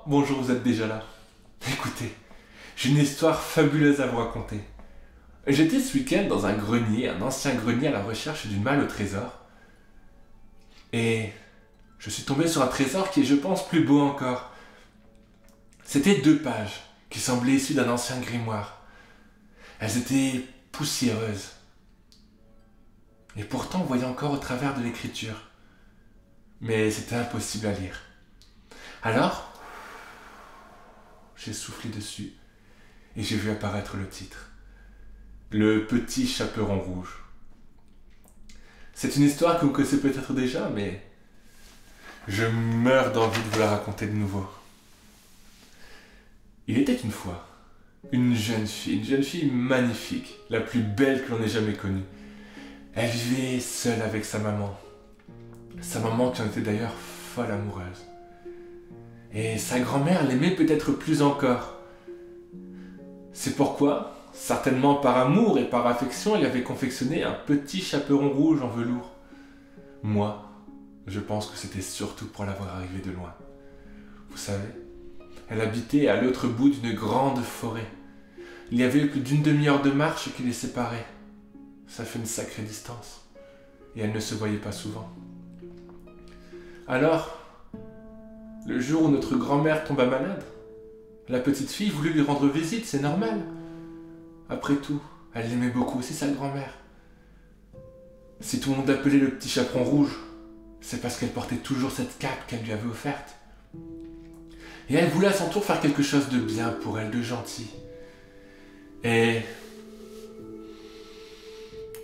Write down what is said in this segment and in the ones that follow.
bonjour, vous êtes déjà là. Écoutez, j'ai une histoire fabuleuse à vous raconter. J'étais ce week-end dans un grenier, un ancien grenier à la recherche d'une malle au trésor. Et je suis tombé sur un trésor qui est, je pense, plus beau encore. C'était 2 pages qui semblaient issues d'un ancien grimoire. Elles étaient poussiéreuses. Et pourtant, on voyait encore au travers de l'écriture. Mais c'était impossible à lire. Alors, j'ai soufflé dessus et j'ai vu apparaître le titre. Le petit chaperon rouge. C'est une histoire que vous connaissez peut-être déjà, mais je meurs d'envie de vous la raconter de nouveau. Il était une fois une jeune fille magnifique, la plus belle que l'on ait jamais connue. Elle vivait seule avec sa maman qui en était d'ailleurs folle amoureuse. Et sa grand-mère l'aimait peut-être plus encore. C'est pourquoi, certainement par amour et par affection, elle avait confectionné un petit chaperon rouge en velours. Moi, je pense que c'était surtout pour la voir arriver de loin. Vous savez, elle habitait à l'autre bout d'une grande forêt. Il y avait plus d'une demi-heure de marche qui les séparait. Ça fait une sacrée distance. Et elle ne se voyait pas souvent. Alors, le jour où notre grand-mère tomba malade, la petite fille voulut lui rendre visite, c'est normal. Après tout, elle l'aimait beaucoup aussi, sa grand-mère. Si tout le monde appelait le petit chaperon rouge, c'est parce qu'elle portait toujours cette cape qu'elle lui avait offerte. Et elle voulait à son tour faire quelque chose de bien pour elle, de gentil. Et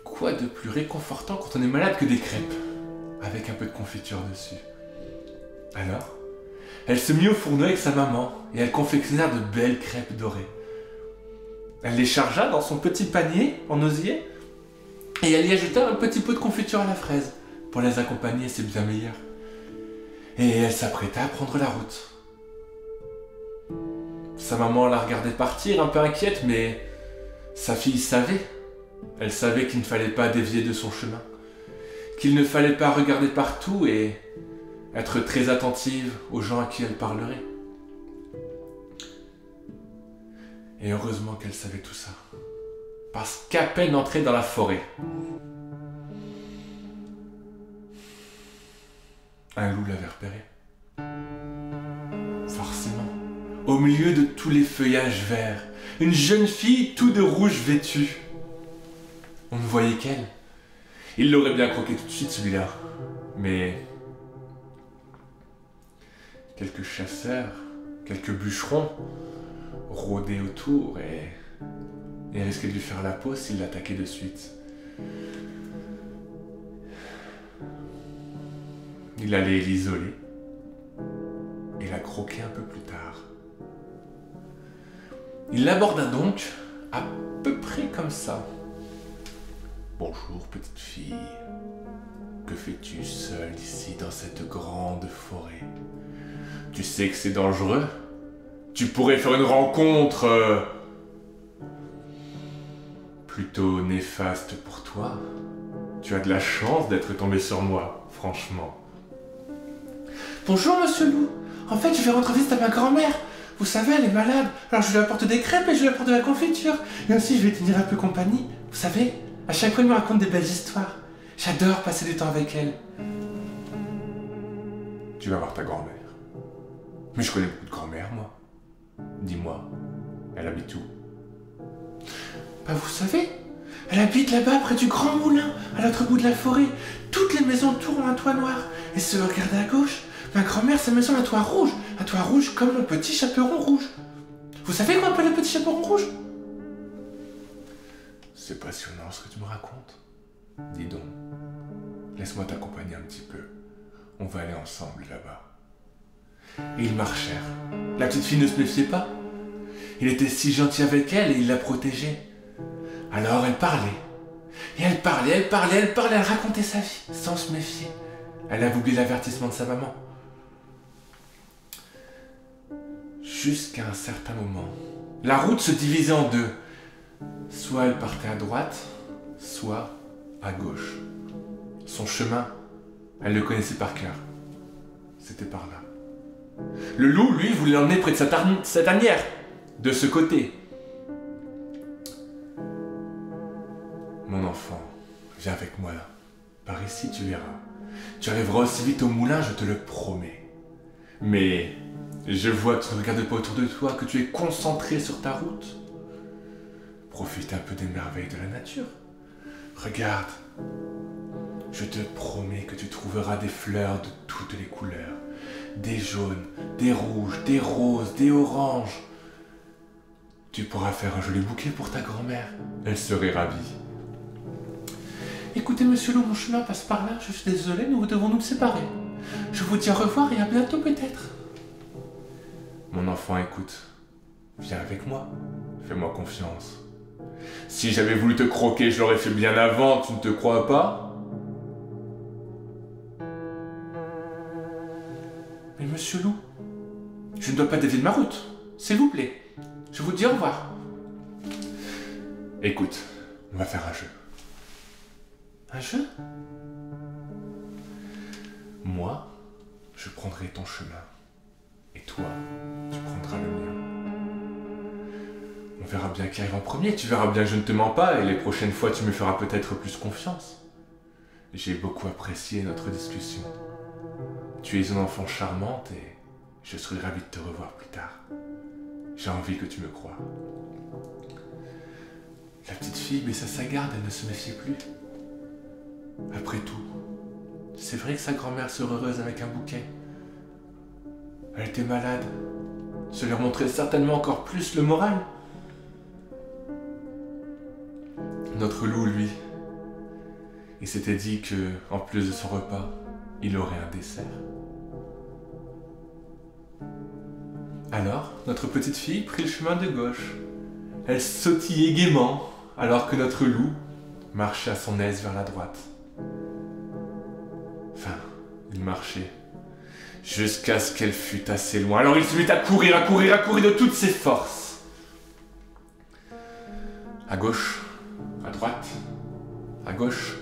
quoi de plus réconfortant quand on est malade que des crêpes, avec un peu de confiture dessus. Alors, elle se mit au fourneau avec sa maman et elle confectionna de belles crêpes dorées. Elle les chargea dans son petit panier en osier et elle y ajouta un petit peu de confiture à la fraise pour les accompagner, c'est bien meilleur. Et elle s'apprêta à prendre la route. Sa maman la regardait partir, un peu inquiète, mais sa fille savait. Elle savait qu'il ne fallait pas dévier de son chemin, qu'il ne fallait pas regarder partout et être très attentive aux gens à qui elle parlerait. Et heureusement qu'elle savait tout ça, parce qu'à peine entrée dans la forêt, un loup l'avait repérée. Forcément, au milieu de tous les feuillages verts, une jeune fille tout de rouge vêtue. On ne voyait qu'elle. Il l'aurait bien croqué tout de suite celui-là, mais quelques chasseurs, quelques bûcherons rôdaient autour et risquaient de lui faire la peau s'il l'attaquait de suite. Il allait l'isoler et la croquer un peu plus tard. Il l'aborda donc à peu près comme ça. Bonjour petite fille, que fais-tu seule ici dans cette grande forêt? Tu sais que c'est dangereux? Tu pourrais faire une rencontre plutôt néfaste pour toi. Tu as de la chance d'être tombé sur moi, franchement. Bonjour monsieur Loup, en fait je vais rendre visite à ma grand-mère. Vous savez, elle est malade, alors je lui apporte des crêpes et je lui apporte de la confiture. Et aussi je vais tenir un peu compagnie. Vous savez, à chaque fois elle me raconte des belles histoires. J'adore passer du temps avec elle. Tu vas voir ta grand-mère. Mais je connais beaucoup de grand-mères, moi. Dis-moi, elle habite où? Bah vous savez, elle habite là-bas près du grand moulin, à l'autre bout de la forêt. Toutes les maisons autour ont un toit noir. Et si vous regardez à gauche, ma grand-mère, sa maison a un toit rouge comme mon petit chaperon rouge. Vous savez quoi appelle le petit chaperon rouge? C'est passionnant ce que tu me racontes. Dis donc, laisse-moi t'accompagner un petit peu. On va aller ensemble là-bas. Et ils marchèrent. La petite fille ne se méfiait pas. Il était si gentil avec elle et il la protégeait. Alors elle parlait. Et elle parlait, elle racontait sa vie, sans se méfier. Elle avait oublié l'avertissement de sa maman. Jusqu'à un certain moment, la route se divisait en deux. Soit elle partait à droite, soit à gauche. Son chemin, elle le connaissait par cœur. C'était par là. Le loup, lui, voulait l'emmener près de sa tanière, de ce côté. Mon enfant, viens avec moi là. Par ici, tu verras. Tu arriveras aussi vite au moulin, je te le promets. Mais je vois que tu ne regardes pas autour de toi, que tu es concentré sur ta route. Profite un peu des merveilles de la nature. Regarde. Je te promets que tu trouveras des fleurs de toutes les couleurs. Des jaunes, des rouges, des roses, des oranges. Tu pourras faire un joli bouquet pour ta grand-mère. Elle serait ravie. Écoutez, monsieur Loup, mon chemin passe par là. Je suis désolé, nous devons nous séparer. Je vous dis au revoir et à bientôt peut-être. Mon enfant, écoute. Viens avec moi. Fais-moi confiance. Si j'avais voulu te croquer, je l'aurais fait bien avant, tu ne te crois pas ? Mais monsieur Loup, je ne dois pas dévier de ma route. S'il vous plaît. Je vous dis au revoir. Écoute, on va faire un jeu. Un jeu ? Moi, je prendrai ton chemin. Et toi, tu prendras le mien. On verra bien qui arrive en premier. Tu verras bien que je ne te mens pas et les prochaines fois, tu me feras peut-être plus confiance. J'ai beaucoup apprécié notre discussion. Tu es une enfant charmante et je serai ravi de te revoir plus tard. J'ai envie que tu me croies. La petite fille baissa sa garde, elle ne se méfiait plus. Après tout, c'est vrai que sa grand-mère serait heureuse avec un bouquet. Elle était malade. Ça lui remonterait certainement encore plus le moral. Notre loup, lui, il s'était dit que, en plus de son repas, il aurait un dessert. Alors, notre petite fille prit le chemin de gauche. Elle sautillait gaiement, alors que notre loup marchait à son aise vers la droite. Enfin, il marchait, jusqu'à ce qu'elle fût assez loin. Alors il se mit à courir de toutes ses forces. À gauche, à droite, à gauche,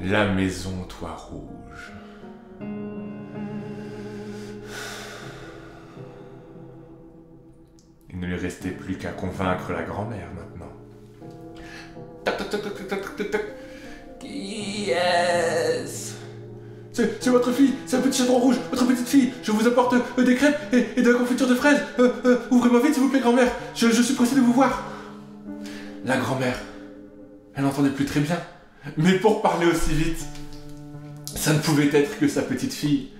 la maison au toit rouge. Il ne lui restait plus qu'à convaincre la grand-mère maintenant. Tac, tac, tac, tac, tac, tac, tac. Qui est-ce ? C'est votre fille, c'est un petit chaton rouge, votre petite fille. Je vous apporte des crêpes et de la confiture de fraises. Ouvrez-moi vite, s'il vous plaît, grand-mère. Je suis pressé de vous voir. La grand-mère, elle n'entendait plus très bien. Mais pour parler aussi vite, ça ne pouvait être que sa petite fille.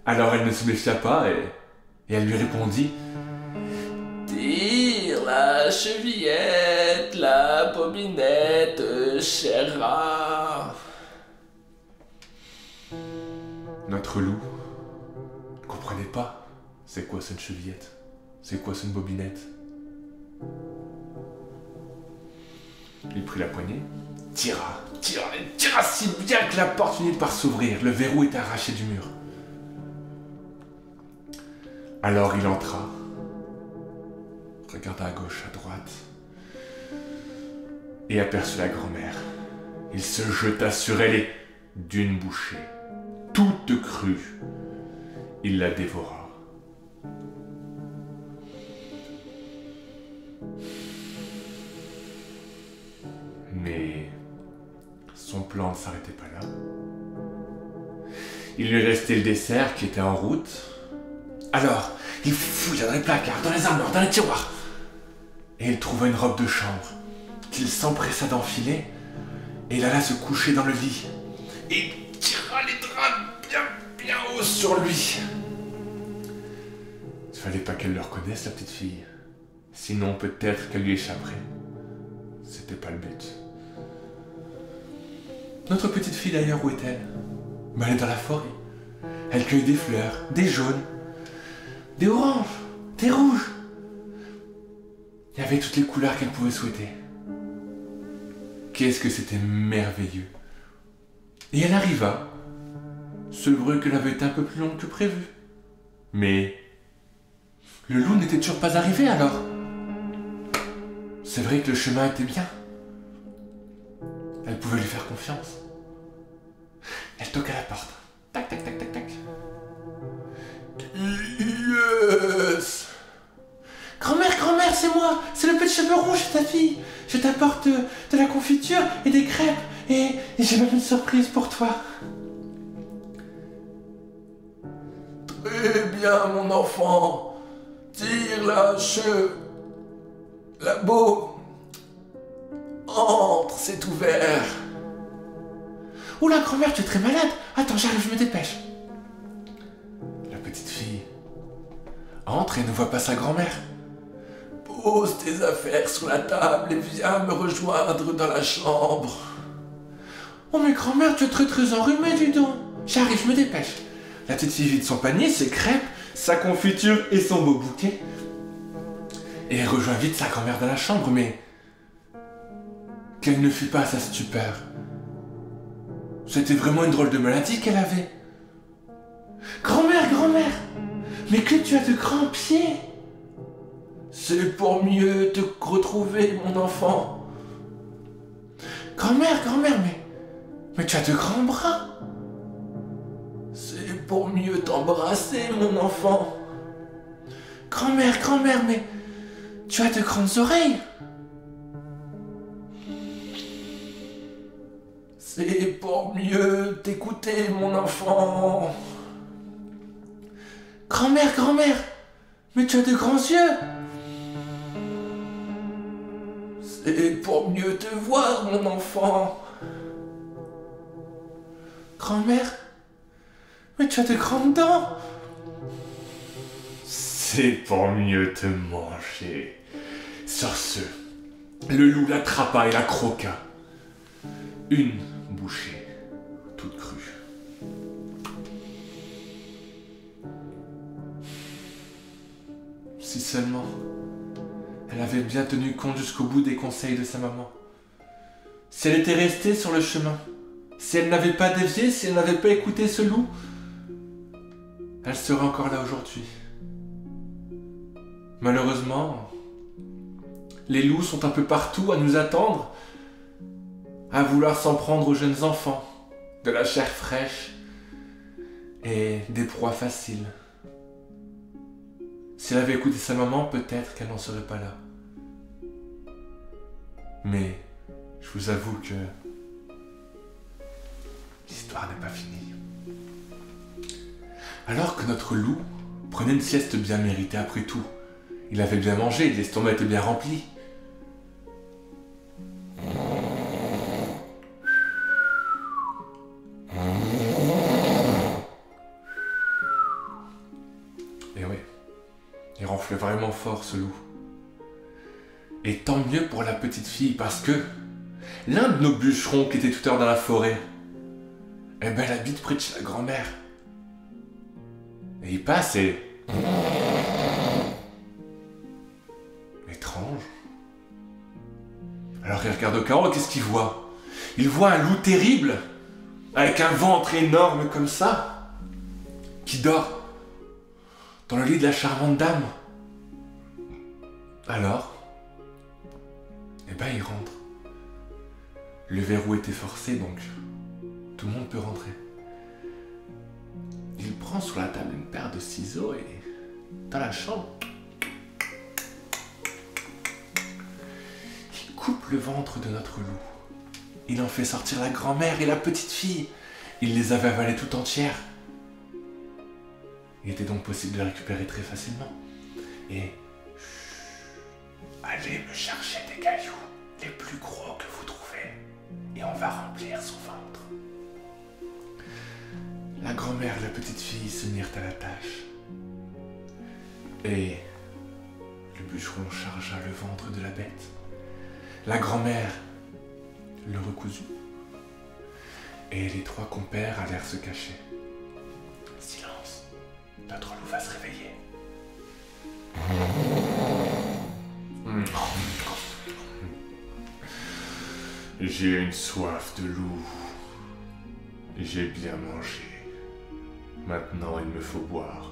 Alors elle ne se méfia pas et elle lui répondit: tire la chevillette, la bobinette, cher rat. Notre loup ne comprenait pas. C'est quoi, c'est une chevillette? C'est quoi, c'est une bobinette? Il prit la poignée, tira si bien que la porte finit par s'ouvrir. Le verrou était arraché du mur. Alors il entra, regarda à gauche, à droite, et aperçut la grand-mère. Il se jeta sur elle et, d'une bouchée, toute crue, il la dévora. Mais son plan ne s'arrêtait pas là. Il lui restait le dessert qui était en route. Alors, il fouilla dans les placards, dans les armoires, dans les tiroirs. Et il trouva une robe de chambre qu'il s'empressa d'enfiler et il alla se coucher dans le lit. Et il tira les draps bien haut sur lui. Il fallait pas qu'elle le reconnaisse, la petite fille. Sinon, peut-être qu'elle lui échapperait. C'était pas le but. Notre petite fille, d'ailleurs, où est-elle? Elle est dans la forêt. Elle cueille des fleurs, des jaunes, des oranges, des rouges. Il y avait toutes les couleurs qu'elle pouvait souhaiter. Qu'est-ce que c'était merveilleux. Et elle arriva. Ce bruit qu'elle avait été un peu plus long que prévu. Mais le loup n'était toujours pas arrivé alors. C'est vrai que le chemin était bien. Elle pouvait lui faire confiance. Elle toqua à la porte. Tac, tac, tac, tac, tac. c'est le petit chaperon chez ta fille. Je t'apporte de la confiture et des crêpes. Et j'ai même une surprise pour toi. Très bien, mon enfant. Tire la labo. Entre, c'est ouvert. Oula, grand-mère, tu es très malade. Attends, j'arrive, je me dépêche. La petite fille entre et ne voit pas sa grand-mère. Pose tes affaires sur la table et viens me rejoindre dans la chambre. Oh mais grand-mère, tu es très enrhumée, dis donc. J'arrive, je me dépêche. La petite fille vide son panier, ses crêpes, sa confiture et son beau bouquet. Et elle rejoint vite sa grand-mère dans la chambre, mais quelle ne fut pas sa stupeur. C'était vraiment une drôle de maladie qu'elle avait. Grand-mère, mais que tu as de grands pieds. C'est pour mieux te retrouver, mon enfant. Grand-mère, mais tu as de grands bras. C'est pour mieux t'embrasser, mon enfant. Grand-mère, mais tu as de grandes oreilles. C'est pour mieux t'écouter, mon enfant. Grand-mère, mais tu as de grands yeux. C'est pour mieux te voir, mon enfant. Grand-mère, mais tu as de grandes dents. C'est pour mieux te manger. Sur ce, le loup l'attrapa et la croqua. Une bouchée, toute crue. Si seulement elle avait bien tenu compte jusqu'au bout des conseils de sa maman. Si elle était restée sur le chemin, si elle n'avait pas dévié, si elle n'avait pas écouté ce loup, elle serait encore là aujourd'hui. Malheureusement, les loups sont un peu partout à nous attendre, à vouloir s'en prendre aux jeunes enfants, de la chair fraîche et des proies faciles. Si elle avait écouté sa maman, peut-être qu'elle n'en serait pas là. Mais je vous avoue que l'histoire n'est pas finie. Alors que notre loup prenait une sieste bien méritée après tout, il avait bien mangé, l'estomac était bien rempli. Et oui, il ronflait vraiment fort ce loup. Et tant mieux pour la petite fille parce que l'un de nos bûcherons qui était tout à l'heure dans la forêt, eh ben, elle habite près de chez la grand-mère. Et il passe et... Étrange. Alors il regarde au carreau, qu'est-ce qu'il voit? Il voit un loup terrible, avec un ventre énorme comme ça, qui dort dans le lit de la charmante dame. Alors, eh ben il rentre. Le verrou était forcé, donc tout le monde peut rentrer. Il prend sur la table une paire de ciseaux et dans la chambre, il coupe le ventre de notre loup. Il en fait sortir la grand-mère et la petite fille. Il les avait avalées tout entières. Il était donc possible de les récupérer très facilement. Et allez me chercher des cailloux, les plus gros que vous trouvez, et on va remplir son ventre. La grand-mère et la petite fille se mirent à la tâche. Et le bûcheron chargea le ventre de la bête. La grand-mère le recousut. Et les trois compères allèrent se cacher. Silence, notre loup va se réveiller. J'ai une soif de loup. J'ai bien mangé. Maintenant, il me faut boire.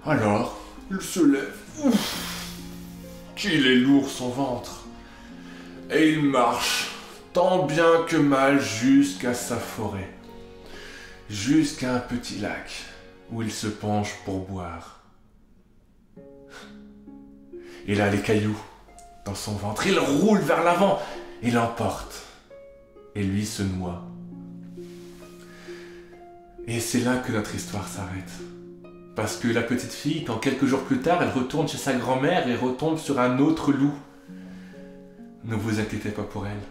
Alors, il se lève. Qu'il est lourd son ventre. Et il marche, tant bien que mal, jusqu'à sa forêt. Jusqu'à un petit lac, où il se penche pour boire. Et là, les cailloux dans son ventre, il roule vers l'avant et l'emporte. Et lui se noie. Et c'est là que notre histoire s'arrête. Parce que la petite fille, quand quelques jours plus tard, elle retourne chez sa grand-mère et retombe sur un autre loup. Ne vous inquiétez pas pour elle.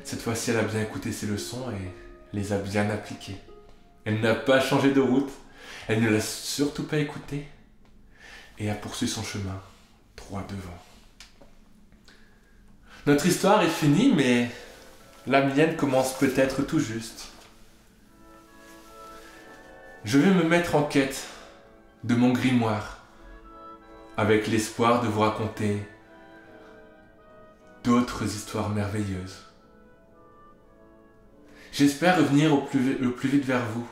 Cette fois-ci, elle a bien écouté ses leçons et les a bien appliquées. Elle n'a pas changé de route, elle ne l'a surtout pas écouté et a poursuivi son chemin, droit devant. Notre histoire est finie, mais la mienne commence peut-être tout juste. Je vais me mettre en quête de mon grimoire, avec l'espoir de vous raconter d'autres histoires merveilleuses. J'espère revenir le plus vite vers vous.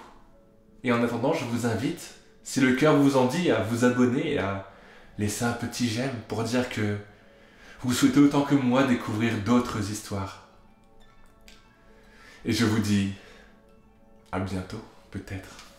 Et en attendant, je vous invite, si le cœur vous en dit, à vous abonner et à laisser un petit j'aime pour dire que vous souhaitez autant que moi découvrir d'autres histoires. Et je vous dis à bientôt, peut-être.